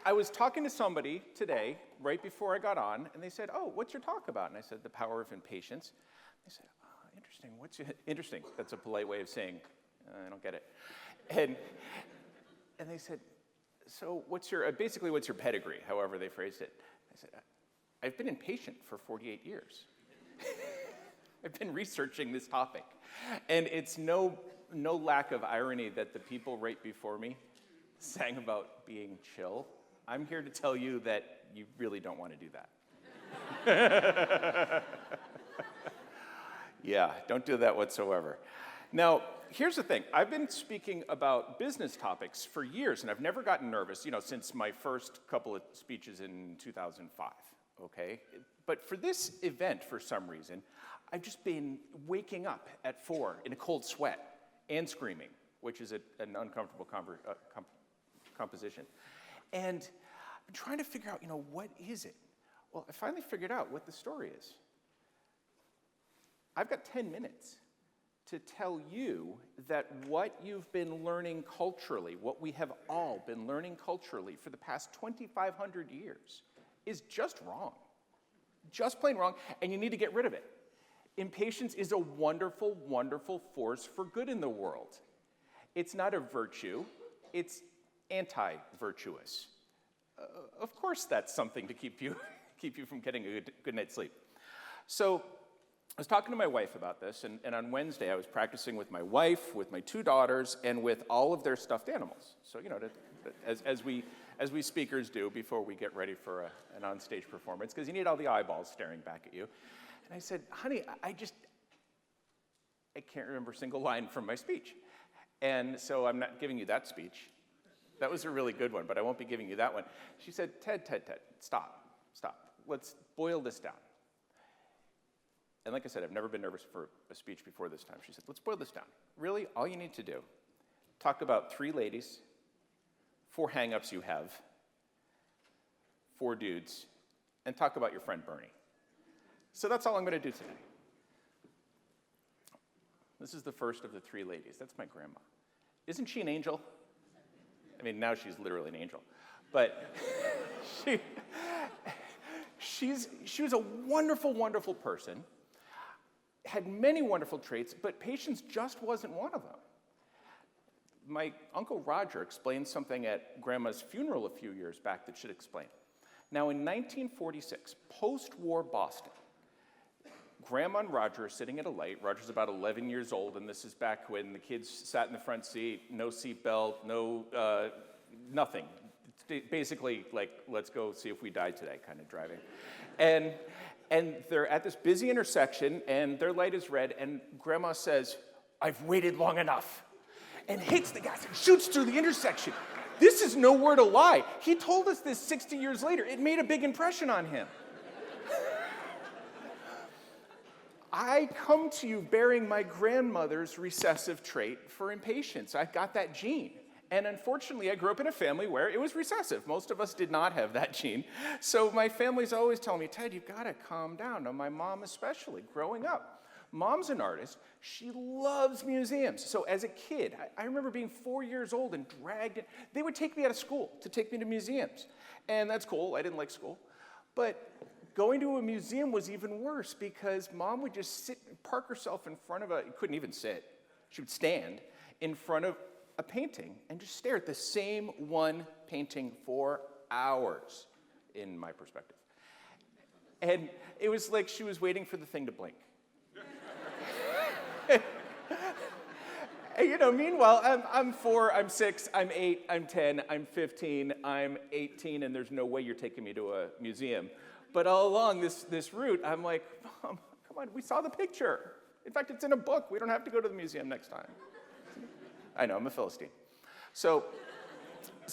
I was talking to somebody today, right before I got on, and they said, oh, what's your talk about? And I said, the power of impatience. They said, oh, interesting. Interesting. That's a polite way of saying, I don't get it. And they said, so what's your pedigree, however they phrased it. I said, I've been impatient for 48 years. I've been researching this topic. And it's no lack of irony that the people right before me sang about being chill. I'm here to tell you that you really don't want to do that. Yeah, don't do that whatsoever. Now, here's the thing. I've been speaking about business topics for years, and I've never gotten nervous, since my first couple of speeches in 2005, okay? But for this event, for some reason, I've just been waking up at 4 in a cold sweat and screaming, which is an uncomfortable composition. And I'm trying to figure out, what is it? Well, I finally figured out what the story is. I've got 10 minutes to tell you that what you've been learning culturally, what we have all been learning culturally for the past 2,500 years, is just wrong. Just plain wrong, and you need to get rid of it. Impatience is a wonderful, wonderful force for good in the world. It's not a virtue, it's anti-virtuous. Of course that's something to keep you from getting a good night's sleep. So I was talking to my wife about this, and on Wednesday I was practicing with my wife, with my 2 daughters, and with all of their stuffed animals. So, as we speakers do before we get ready for an onstage performance, because you need all the eyeballs staring back at you. And I said, honey, I can't remember a single line from my speech. And so I'm not giving you that speech. That was a really good one, but I won't be giving you that one. She said, Ted, stop. Let's boil this down. And like I said, I've never been nervous for a speech before this time. She said, let's boil this down. Really, all you need to do, talk about 3 ladies, 4 hang-ups you have, 4 dudes, and talk about your friend Bernie. So that's all I'm going to do today. This is the first of the 3 ladies. That's my grandma. Isn't she an angel? I mean, now she's literally an angel. But she was a wonderful, wonderful person, had many wonderful traits, but patience just wasn't one of them. My Uncle Roger explained something at Grandma's funeral a few years back that should explain. Now, in 1946, post-war Boston, Grandma and Roger are sitting at a light. Roger's about 11 years old, and this is back when the kids sat in the front seat, no seatbelt, no nothing. It's basically like, let's go see if we die today kind of driving. And they're at this busy intersection, and their light is red, and Grandma says, I've waited long enough, and hits the gas and shoots through the intersection. This is no word of lie. He told us this 60 years later. It made a big impression on him. I come to you bearing my grandmother's recessive trait for impatience. I've got that gene. And unfortunately, I grew up in a family where it was recessive. Most of us did not have that gene. So my family's always telling me, Ted, you've got to calm down. Now, my mom especially, growing up. Mom's an artist. She loves museums. So as a kid, I remember being 4 years old and dragged in. They would take me out of school to take me to museums. And that's cool. I didn't like school. But going to a museum was even worse because Mom would just park herself in front of you couldn't even sit. She would stand in front of a painting and just stare at the same one painting for hours, in my perspective. And it was like she was waiting for the thing to blink. And, meanwhile, I'm 4, I'm 6, I'm 8, I'm 10, I'm 15, I'm 18, and there's no way you're taking me to a museum. But all along this route, I'm like, Mom, come on, we saw the picture. In fact, it's in a book. We don't have to go to the museum next time. I know, I'm a Philistine. So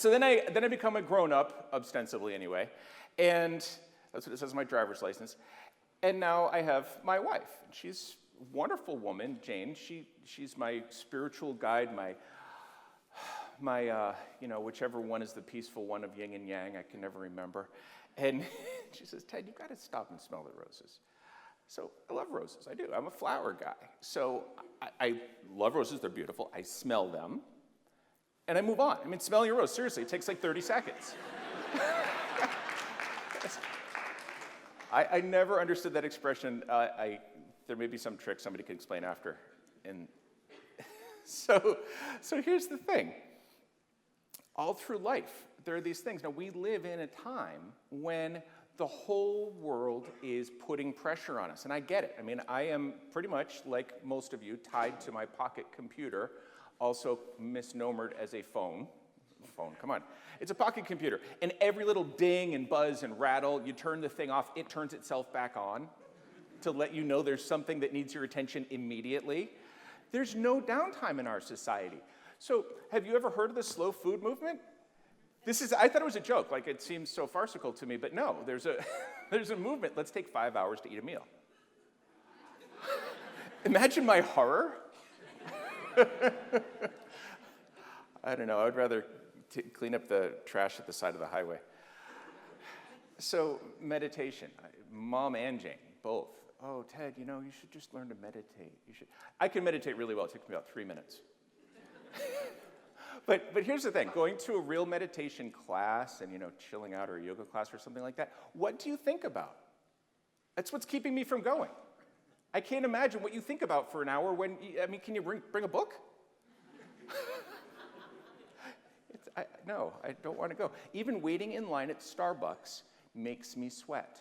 then I become a grown-up, ostensibly anyway, and that's what it says on my driver's license. And now I have my wife. She's a wonderful woman, Jane. She's my spiritual guide, my whichever one is the peaceful one of yin and yang, I can never remember. And she says, Ted, you've got to stop and smell the roses. So I love roses, I do. I'm a flower guy. So I love roses, they're beautiful. I smell them, and I move on. I mean, smelling a rose, seriously, it takes like 30 seconds. I never understood that expression. There may be some trick somebody can explain after. And so here's the thing. All through life, there are these things. Now, we live in a time when the whole world is putting pressure on us, and I get it. I mean, I am pretty much, like most of you, tied to my pocket computer, also misnomered as a phone. Come on. It's a pocket computer, and every little ding and buzz and rattle, you turn the thing off, it turns itself back on to let you know there's something that needs your attention immediately. There's no downtime in our society. So have you ever heard of the slow food movement? I thought it was a joke, like it seems so farcical to me, but no, there's a movement. Let's take 5 hours to eat a meal. Imagine my horror. I don't know, I would rather clean up the trash at the side of the highway. So meditation, Mom and Jane, both. Oh, Ted, you should just learn to meditate. I can meditate really well. It takes me about 3 minutes. But here's the thing, going to a real meditation class and, chilling out or a yoga class or something like that, what do you think about? That's what's keeping me from going. I can't imagine what you think about for an hour can you bring a book? No, I don't want to go. Even waiting in line at Starbucks makes me sweat.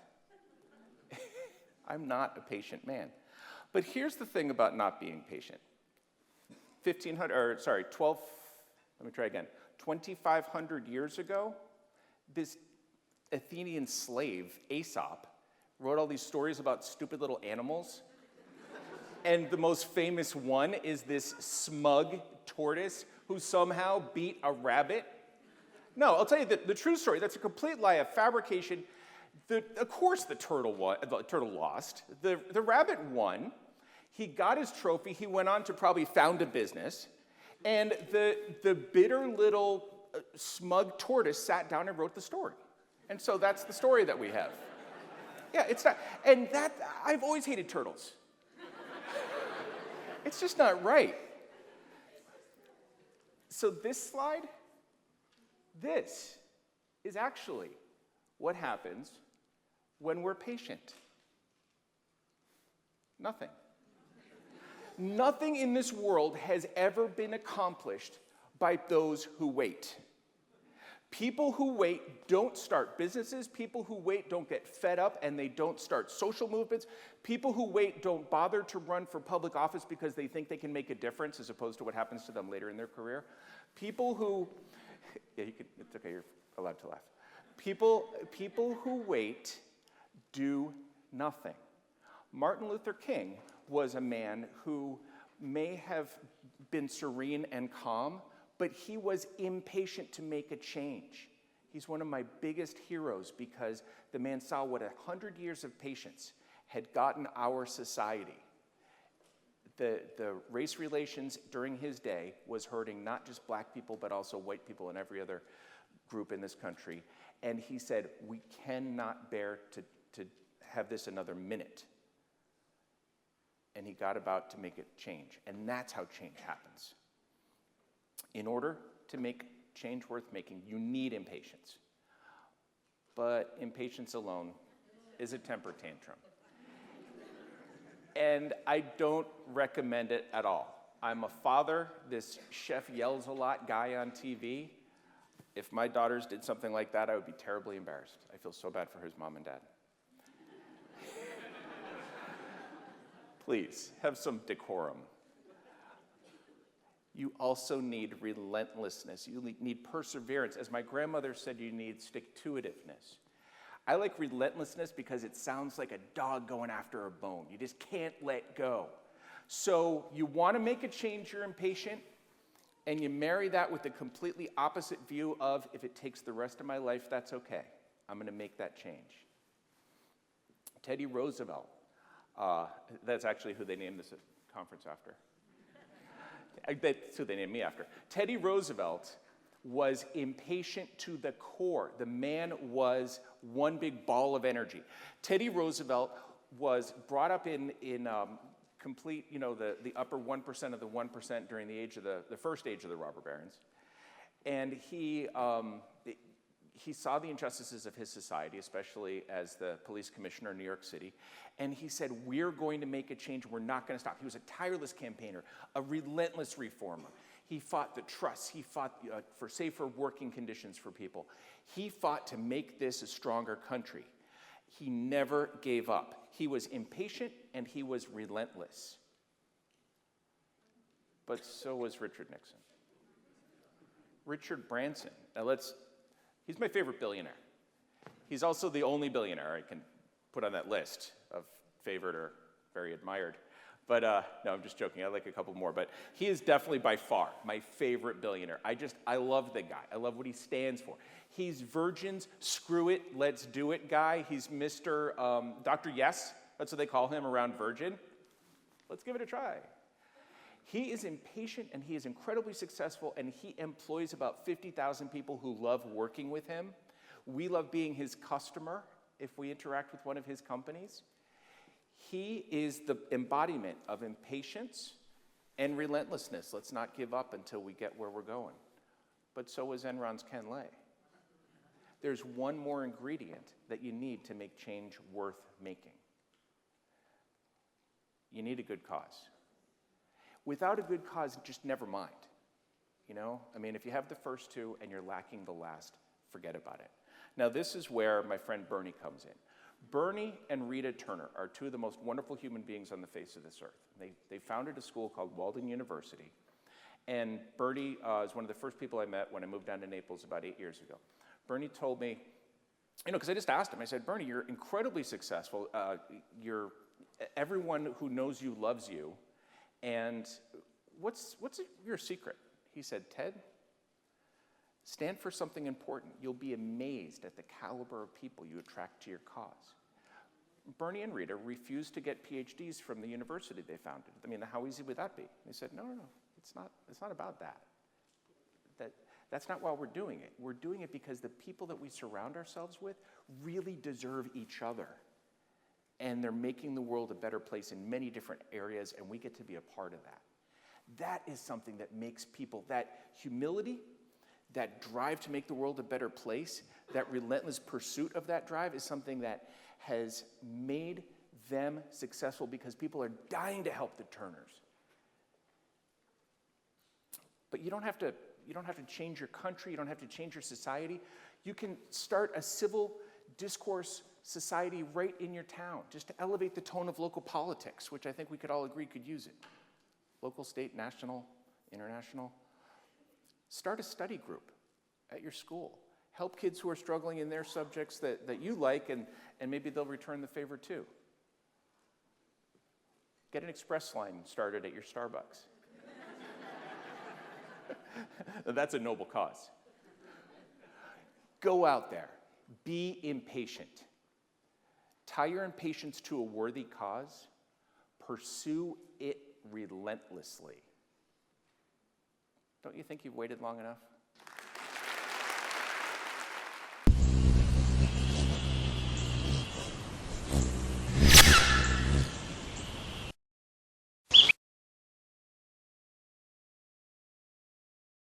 I'm not a patient man. But here's the thing about not being patient. 2,500 years ago, this Athenian slave, Aesop, wrote all these stories about stupid little animals. And the most famous one is this smug tortoise who somehow beat a rabbit. No, I'll tell you the true story. That's a complete lie, a fabrication. Of course the turtle lost. The rabbit won. He got his trophy. He went on to probably found a business. And the bitter little smug tortoise sat down and wrote the story. And so that's the story that we have. Yeah, it's not. And I've always hated turtles. It's just not right. So this slide, this is actually what happens when we're patient. Nothing. Nothing in this world has ever been accomplished by those who wait. People who wait don't start businesses. People who wait don't get fed up and they don't start social movements. People who wait don't bother to run for public office because they think they can make a difference as opposed to what happens to them later in their career. People who, it's okay, you're allowed to laugh. People who wait do nothing. Martin Luther King was a man who may have been serene and calm, but he was impatient to make a change. He's one of my biggest heroes because the man saw what 100 years of patience had gotten our society. The race relations during his day was hurting not just black people, but also white people and every other group in this country. And he said, we cannot bear to have this another minute. And he got about to make it change. And that's how change happens. In order to make change worth making, you need impatience. But impatience alone is a temper tantrum. And I don't recommend it at all. I'm a father, this chef yells a lot guy on TV. If my daughters did something like that, I would be terribly embarrassed. I feel so bad for his mom and dad. Please, have some decorum. You also need relentlessness. You need perseverance. As my grandmother said, you need stick-to-itiveness. I like relentlessness because it sounds like a dog going after a bone. You just can't let go. So you want to make a change, you're impatient, and you marry that with the completely opposite view of, if it takes the rest of my life, that's okay. I'm going to make that change. Teddy Roosevelt. That's actually who they named this conference after. That's who they named me after. Teddy Roosevelt was impatient to the core. The man was one big ball of energy. Teddy Roosevelt was brought up in complete, the upper 1% of the 1% during the age of the first age of the robber barons. And he he saw the injustices of his society, especially as the police commissioner in New York City, and he said, we're going to make a change, we're not going to stop. He was a tireless campaigner, a relentless reformer. He fought the trusts, he fought for safer working conditions for people. He fought to make this a stronger country. He never gave up. He was impatient and he was relentless. But so was Richard Nixon. Richard Branson. Now he's my favorite billionaire. He's also the only billionaire I can put on that list of favorite or very admired. But no, I'm just joking. I like a couple more. But he is definitely by far my favorite billionaire. I love the guy. I love what he stands for. He's Virgin's screw it, let's do it guy. He's Mr. Dr. Yes. That's what they call him around Virgin. Let's give it a try. He is impatient and he is incredibly successful, and he employs about 50,000 people who love working with him. We love being his customer if we interact with one of his companies. He is the embodiment of impatience and relentlessness. Let's not give up until we get where we're going. But so is Enron's Ken Lay. There's one more ingredient that you need to make change worth making. You need a good cause. Without a good cause, just never mind. You know, I mean, if you have the first two and you're lacking the last, forget about it. Now, this is where my friend Bernie comes in. Bernie and Rita Turner are two of the most wonderful human beings on the face of this earth. They founded a school called Walden University, and Bernie is one of the first people I met when I moved down to Naples about 8 years ago. Bernie told me, because I just asked him, I said, Bernie, you're incredibly successful. Everyone who knows you loves you. And what's your secret? He said, Ted, stand for something important. You'll be amazed at the caliber of people you attract to your cause. Bernie and Rita refused to get PhDs from the university they founded. I mean, how easy would that be? They said, no, it's not about that. That's not why we're doing it. We're doing it because the people that we surround ourselves with really deserve each other. And they're making the world a better place in many different areas, and we get to be a part of that. That is something that makes people, that humility, that drive to make the world a better place, that relentless pursuit of that drive is something that has made them successful because people are dying to help the Turners. But you don't have to change your country, you don't have to change your society. You can start a civil discourse society right in your town, just to elevate the tone of local politics, which I think we could all agree could use it. Local, state, national, international. Start a study group at your school. Help kids who are struggling in their subjects that you like, and maybe they'll return the favor too. Get an express line started at your Starbucks. That's a noble cause. Go out there. Be impatient. Tie your impatience to a worthy cause. Pursue it relentlessly. Don't you think you've waited long enough?